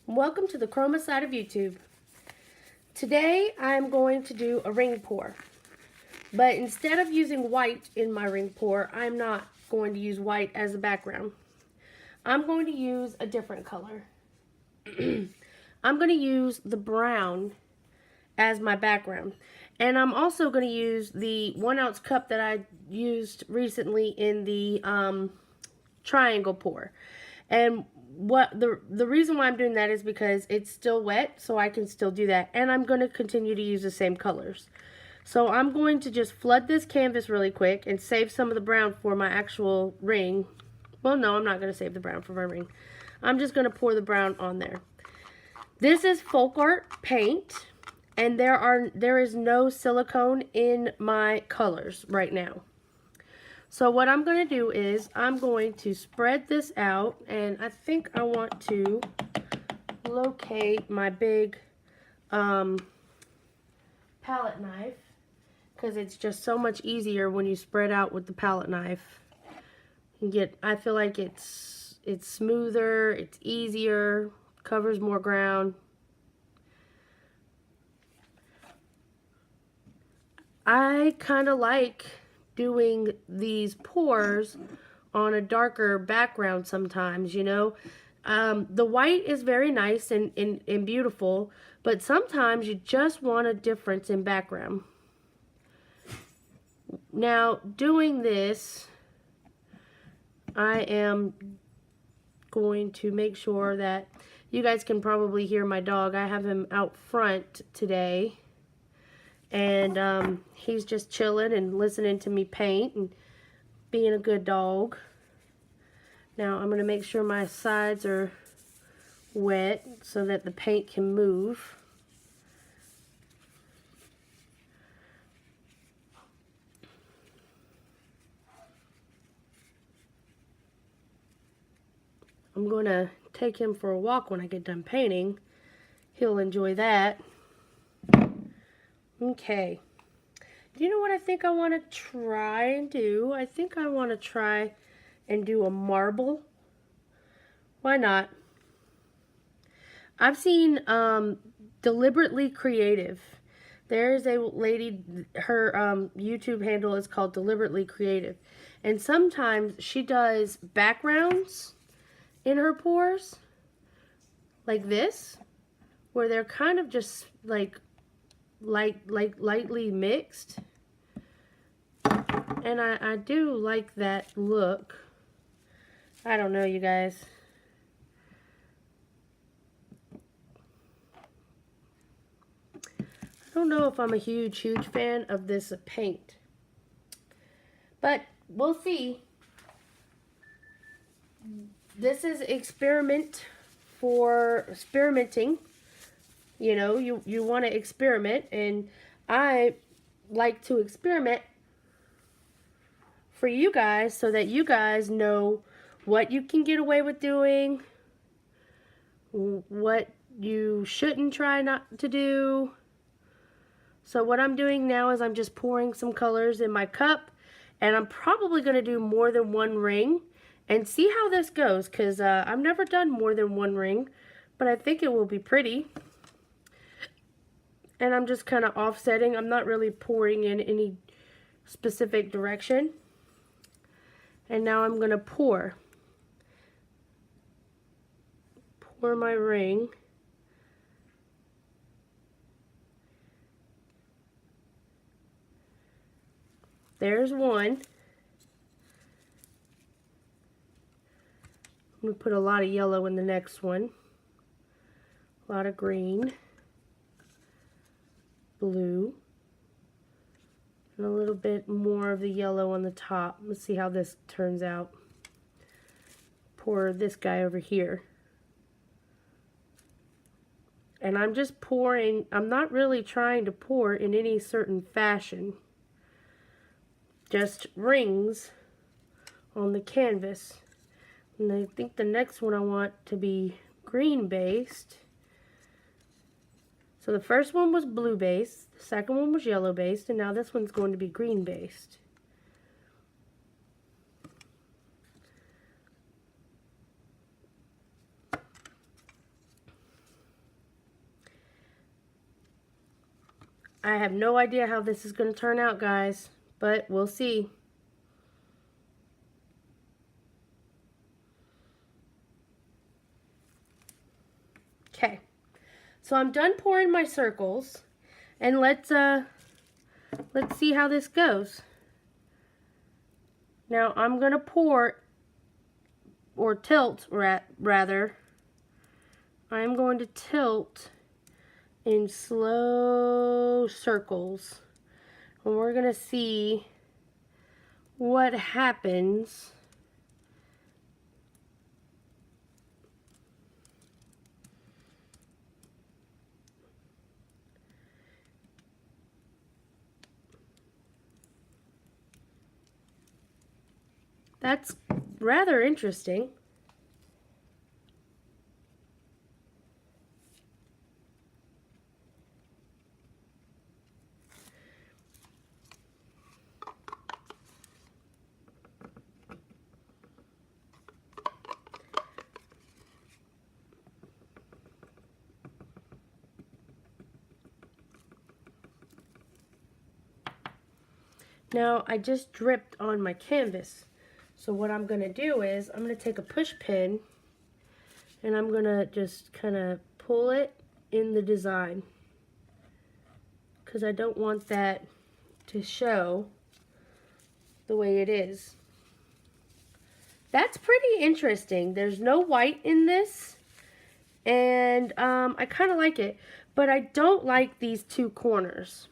Welcome to the Chroma side of YouTube. Today I'm going to do a ring pour, but instead of using white in my ring pour, I'm not going to use white as a background. I'm going to use a different color. I'm going to use the brown as my background, and I'm also going to use the 1 ounce cup that I used recently in the triangle pour. And what the reason why I'm doing that is because it's still wet, so I can still do that, and I'm going to continue to use the same colors. So I'm going to just flood this canvas really quick and save some of the brown for my actual ring. Well, no, I'm not going to save the brown for my ring. I'm just going to pour the brown on there. This is folk art paint, and there is no silicone in my colors right now. So what I'm going to do is I'm going to spread this out, and I think I want to locate my big palette knife, because it's just so much easier when you spread out with the palette knife. I feel like it's smoother, it's easier, covers more ground. I kind of like doing these pours on a darker background sometimes, you know. The white is very nice and beautiful, but sometimes you just want a difference in background. Now, doing this, I am going to make sure that you guys can probably hear my dog. I have him out front today, and he's just chilling and listening to me paint and being a good dog. Now I'm going to make sure my sides are wet so that the paint can move. I'm going to take him for a walk when I get done painting. He'll enjoy that. Okay. Do you know what I think I want to try and do? I think I want to try and do a marble. Why not? I've seen Deliberately Creative. There's a lady, her YouTube handle is called Deliberately Creative. And sometimes she does backgrounds in her pours, like this, where they're kind of just like lightly mixed, and I do like that look. I don't know, you guys. I don't know if I'm a huge fan of this paint, but we'll see. This is experimenting. You know, you want to experiment, and I like to experiment for you guys so that you guys know what you can get away with doing, what you shouldn't try not to do. So what I'm doing now is I'm just pouring some colors in my cup, and I'm probably going to do more than one ring and see how this goes, because I've never done more than one ring, but I think it will be pretty. And I'm just kind of offsetting. I'm not really pouring in any specific direction. And now I'm going to pour my ring. There's one. I'm going to put a lot of yellow in the next one. A lot of green. Blue, and a little bit more of the yellow on the top. Let's see how this turns out. Pour this guy over here. And I'm just pouring. I'm not really trying to pour in any certain fashion. Just rings on the canvas. And I think the next one I want to be green based. So the first one was blue based, the second one was yellow based, and now this one's going to be green based. I have no idea how this is going to turn out, guys, but we'll see. Okay, so I'm done pouring my circles, and let's see how this goes. Now I'm going to pour, or tilt rather. I'm going to tilt in slow circles, and we're going to see what happens. That's rather interesting. Now I just dripped on my canvas. So what I'm going to do is I'm going to take a push pin and I'm going to just kind of pull it in the design, because I don't want that to show the way it is. That's pretty interesting. There's no white in this, and I kind of like it, but I don't like these two corners.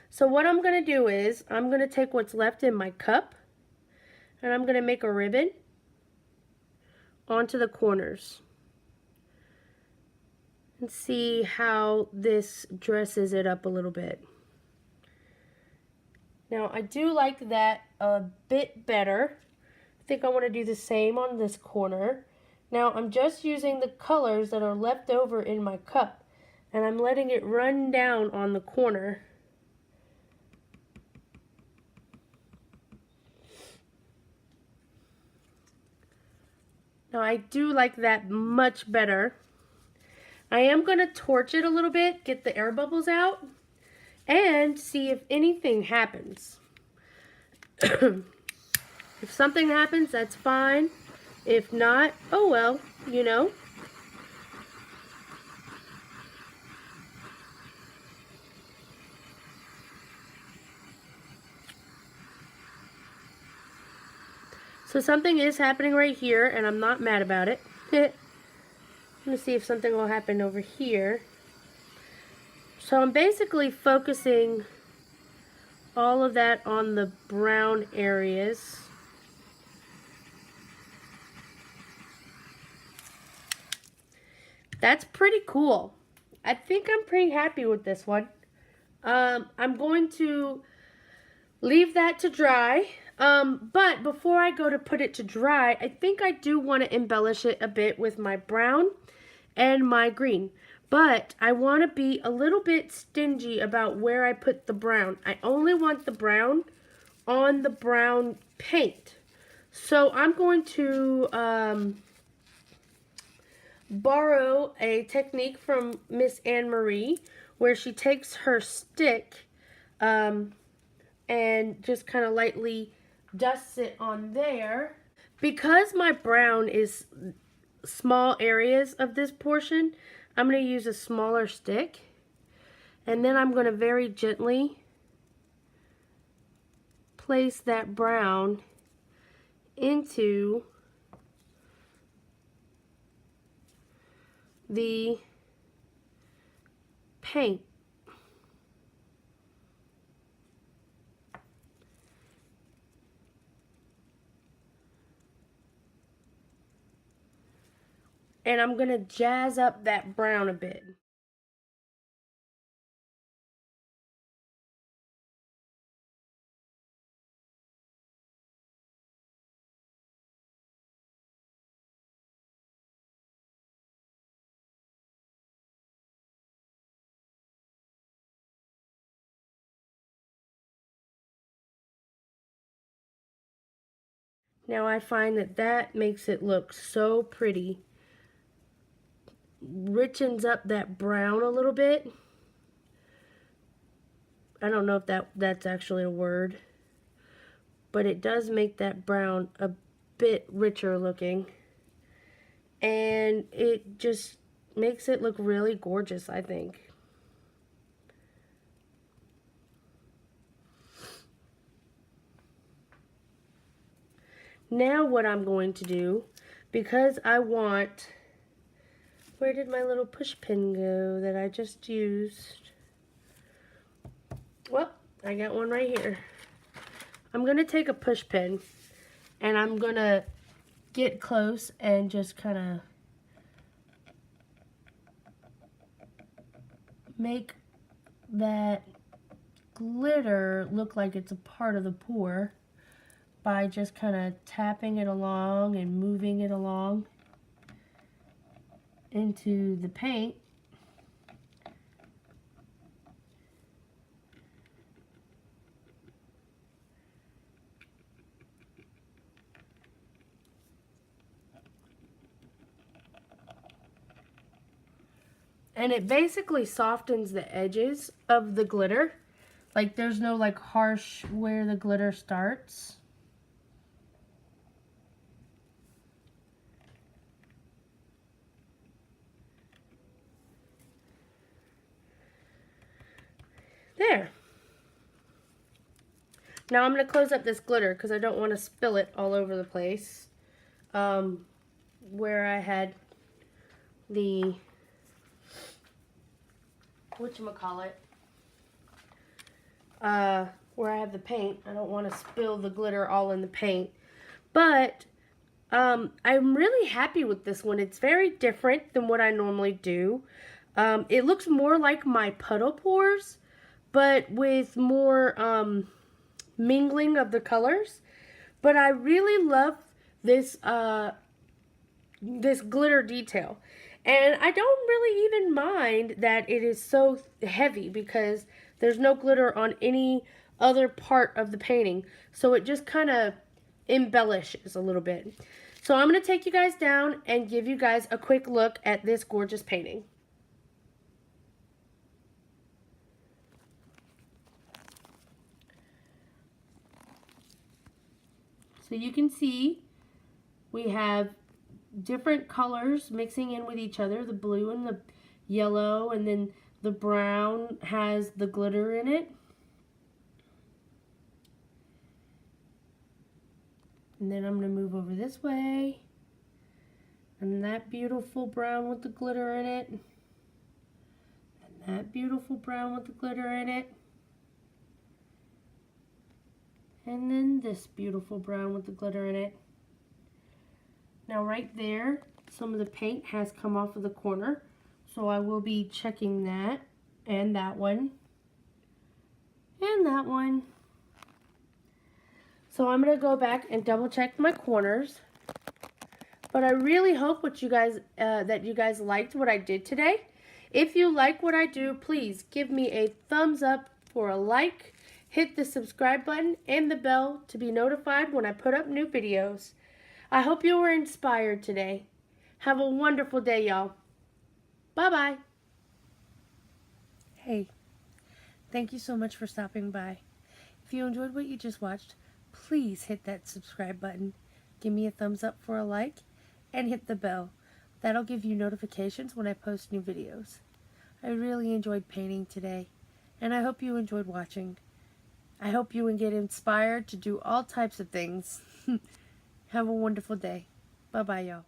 So what I'm going to do is I'm going to take what's left in my cup and I'm going to make a ribbon onto the corners and see how this dresses it up a little bit. Now I do like that a bit better. I think I want to do the same on this corner. Now I'm just using the colors that are left over in my cup and I'm letting it run down on the corner. Now I do like that much better. I am going to torch it a little bit, get the air bubbles out, and see if anything happens. If something happens, that's fine. If not, oh well, you know. So something is happening right here, and I'm not mad about it. I'm going to see if something will happen over here. So I'm basically focusing all of that on the brown areas. That's pretty cool. I think I'm pretty happy with this one. I'm going to leave that to dry. But before I go to put it to dry, I think I do want to embellish it a bit with my brown and my green. But I want to be a little bit stingy about where I put the brown. I only want the brown on the brown paint. So I'm going to borrow a technique from Miss Anne Marie where she takes her stick and just kind of lightly dusts it on there. Because my brown is small areas of this portion, I'm going to use a smaller stick, and then I'm going to very gently place that brown into the paint. And I'm going to jazz up that brown a bit. Now I find that that makes it look so pretty. Richens up that brown a little bit. I don't know if that's actually a word, but it does make that brown a bit richer looking. And it just makes it look really gorgeous, I think. Now what I'm going to do, because I want, where did my little push pin go that I just used? Well, I got one right here. I'm going to take a push pin and I'm going to get close and just kind of make that glitter look like it's a part of the pour by just kind of tapping it along and moving it along into the paint. And it basically softens the edges of the glitter. Like there's no like harsh where the glitter starts. There. Now I'm going to close up this glitter because I don't want to spill it all over the place. Where I had the, whatchamacallit, where I have the paint. I don't want to spill the glitter all in the paint. But I'm really happy with this one. It's very different than what I normally do. It looks more like my puddle pours, but with more mingling of the colors. But I really love this this glitter detail. And I don't really even mind that it is so heavy because there's no glitter on any other part of the painting. So it just kind of embellishes a little bit. So I'm going to take you guys down and give you guys a quick look at this gorgeous painting. So you can see we have different colors mixing in with each other, the blue and the yellow, and then the brown has the glitter in it. And then I'm going to move over this way, and that beautiful brown with the glitter in it, and that beautiful brown with the glitter in it. And then this beautiful brown with the glitter in it. Now right there, some of the paint has come off of the corner. So I will be checking that, and that one, and that one. So I'm going to go back and double check my corners. But I really hope that you guys liked what I did today. If you like what I do, please give me a thumbs up for a like. Hit the subscribe button and the bell to be notified when I put up new videos. I hope you were inspired today. Have a wonderful day, y'all. Bye-bye. Hey, thank you so much for stopping by. If you enjoyed what you just watched, please hit that subscribe button. Give me a thumbs up for a like and hit the bell. That'll give you notifications when I post new videos. I really enjoyed painting today, and I hope you enjoyed watching. I hope you will get inspired to do all types of things. Have a wonderful day. Bye-bye, y'all.